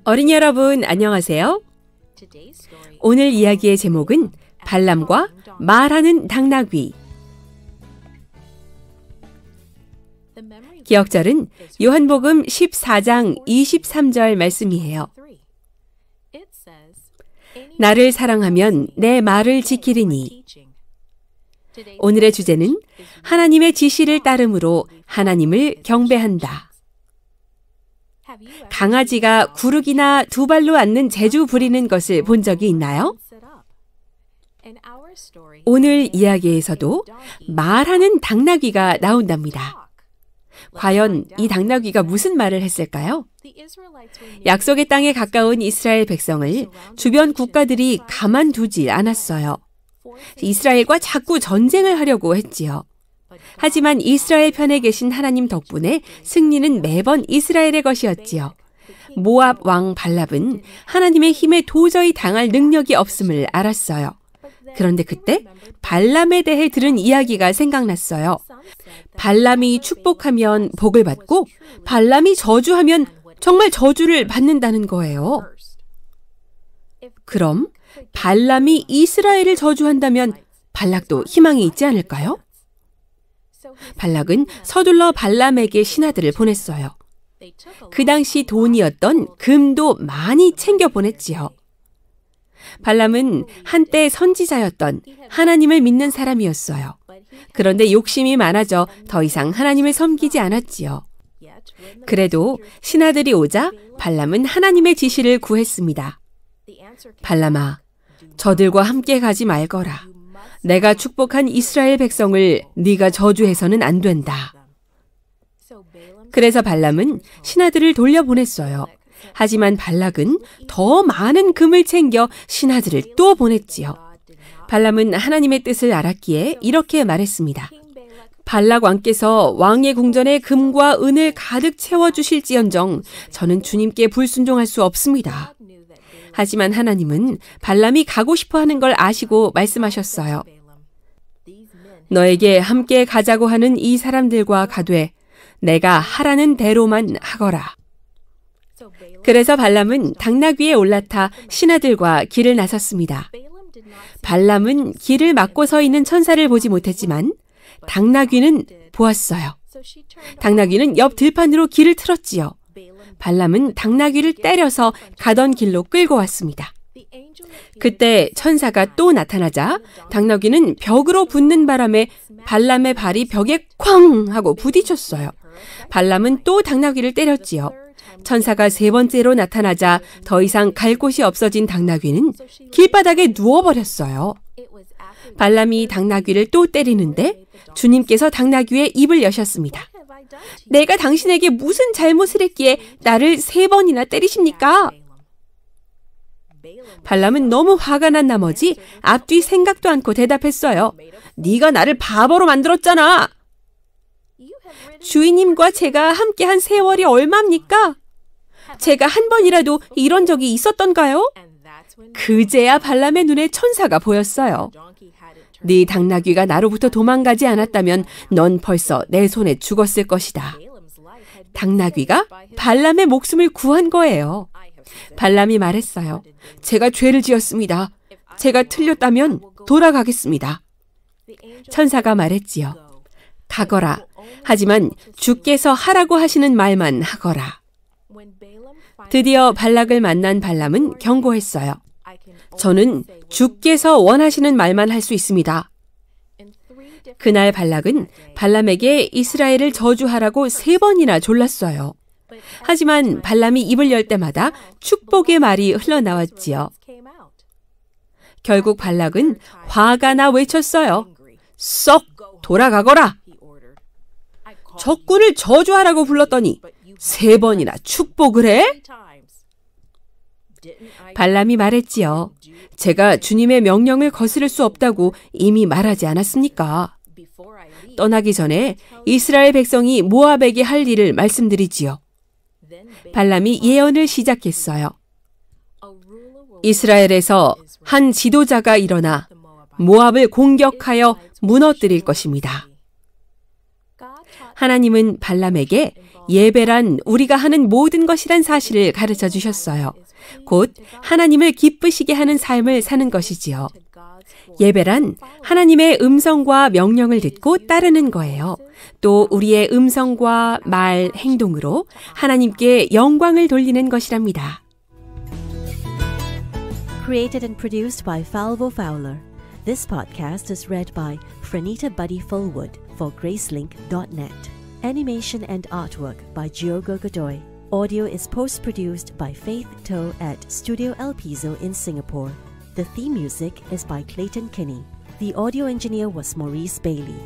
어린이 여러분, 안녕하세요. 오늘 이야기의 제목은 발람과 말하는 당나귀. 기억절은 요한복음 14장 23절 말씀이에요. 나를 사랑하면 내 말을 지키리니. 오늘의 주제는 하나님의 지시를 따름으로 하나님을 경배한다. 강아지가 구르기나 두 발로 앉는 재주 부리는 것을 본 적이 있나요? 오늘 이야기에서도 말하는 당나귀가 나온답니다. 과연 이 당나귀가 무슨 말을 했을까요? 약속의 땅에 가까운 이스라엘 백성을 주변 국가들이 가만두지 않았어요. 이스라엘과 자꾸 전쟁을 하려고 했지요. 하지만 이스라엘 편에 계신 하나님 덕분에 승리는 매번 이스라엘의 것이었지요. 모압 왕 발람은 하나님의 힘에 도저히 당할 능력이 없음을 알았어요. 그런데 그때 발람에 대해 들은 이야기가 생각났어요. 발람이 축복하면 복을 받고 발람이 저주하면 정말 저주를 받는다는 거예요. 그럼 발람이 이스라엘을 저주한다면 발락도 희망이 있지 않을까요? 발락은 서둘러 발람에게 신하들을 보냈어요. 그 당시 돈이었던 금도 많이 챙겨 보냈지요. 발람은 한때 선지자였던 하나님을 믿는 사람이었어요. 그런데 욕심이 많아져 더 이상 하나님을 섬기지 않았지요. 그래도 신하들이 오자 발람은 하나님의 지시를 구했습니다. 발람아, 저들과 함께 가지 말거라. 내가 축복한 이스라엘 백성을 네가 저주해서는 안 된다. 그래서 발람은 신하들을 돌려보냈어요. 하지만 발락은 더 많은 금을 챙겨 신하들을 또 보냈지요. 발람은 하나님의 뜻을 알았기에 이렇게 말했습니다. 발락 왕께서 왕의 궁전에 금과 은을 가득 채워주실지언정 저는 주님께 불순종할 수 없습니다. 하지만 하나님은 발람이 가고 싶어하는 걸 아시고 말씀하셨어요. 너에게 함께 가자고 하는 이 사람들과 가되 내가 하라는 대로만 하거라. 그래서 발람은 당나귀에 올라타 신하들과 길을 나섰습니다. 발람은 길을 막고 서 있는 천사를 보지 못했지만 당나귀는 보았어요. 당나귀는 옆 들판으로 길을 틀었지요. 발람은 당나귀를 때려서 가던 길로 끌고 왔습니다. 그때 천사가 또 나타나자 당나귀는 벽으로 붙는 바람에 발람의 발이 벽에 쾅 하고 부딪혔어요. 발람은 또 당나귀를 때렸지요. 천사가 세 번째로 나타나자 더 이상 갈 곳이 없어진 당나귀는 길바닥에 누워버렸어요. 발람이 당나귀를 또 때리는데 주님께서 당나귀의 입을 여셨습니다. 내가 당신에게 무슨 잘못을 했기에 나를 3번이나 때리십니까? 발람은 너무 화가 난 나머지 앞뒤 생각도 않고 대답했어요. 네가 나를 바보로 만들었잖아. 주인님과 제가 함께한 세월이 얼마입니까? 제가 한 번이라도 이런 적이 있었던가요? 그제야 발람의 눈에 천사가 보였어요. 네 당나귀가 나로부터 도망가지 않았다면 넌 벌써 내 손에 죽었을 것이다. 당나귀가 발람의 목숨을 구한 거예요. 발람이 말했어요. 제가 죄를 지었습니다. 제가 틀렸다면 돌아가겠습니다. 천사가 말했지요. 가거라. 하지만 주께서 하라고 하시는 말만 하거라. 드디어 발락을 만난 발람은 경고했어요. 저는 주께서 원하시는 말만 할 수 있습니다. 그날 발락은 발람에게 이스라엘을 저주하라고 3번이나 졸랐어요. 하지만 발람이 입을 열 때마다 축복의 말이 흘러나왔지요. 결국 발락은 화가 나 외쳤어요. 썩 돌아가거라. 적군을 저주하라고 불렀더니 3번이나 축복을 해? 발람이 말했지요. 제가 주님의 명령을 거스를 수 없다고 이미 말하지 않았습니까? 떠나기 전에 이스라엘 백성이 모압에게 할 일을 말씀드리지요. 발람이 예언을 시작했어요. 이스라엘에서 한 지도자가 일어나 모압을 공격하여 무너뜨릴 것입니다. 하나님은 발람에게 예배란 우리가 하는 모든 것이란 사실을 가르쳐 주셨어요. 곧 하나님을 기쁘시게 하는 삶을 사는 것이지요. 예배란 하나님의 음성과 명령을 듣고 따르는 거예요. 또 우리의 음성과 말, 행동으로 하나님께 영광을 돌리는 것이랍니다. Created and produced by Falvo Fowler. This podcast is read by Franita Buddy Fullwood for Gracelink.net. Animation and artwork by Giogo Godoy. Audio is post-produced by Faith To at Studio El Piso in Singapore. The theme music is by Clayton Kinney. The audio engineer was Maurice Bailey.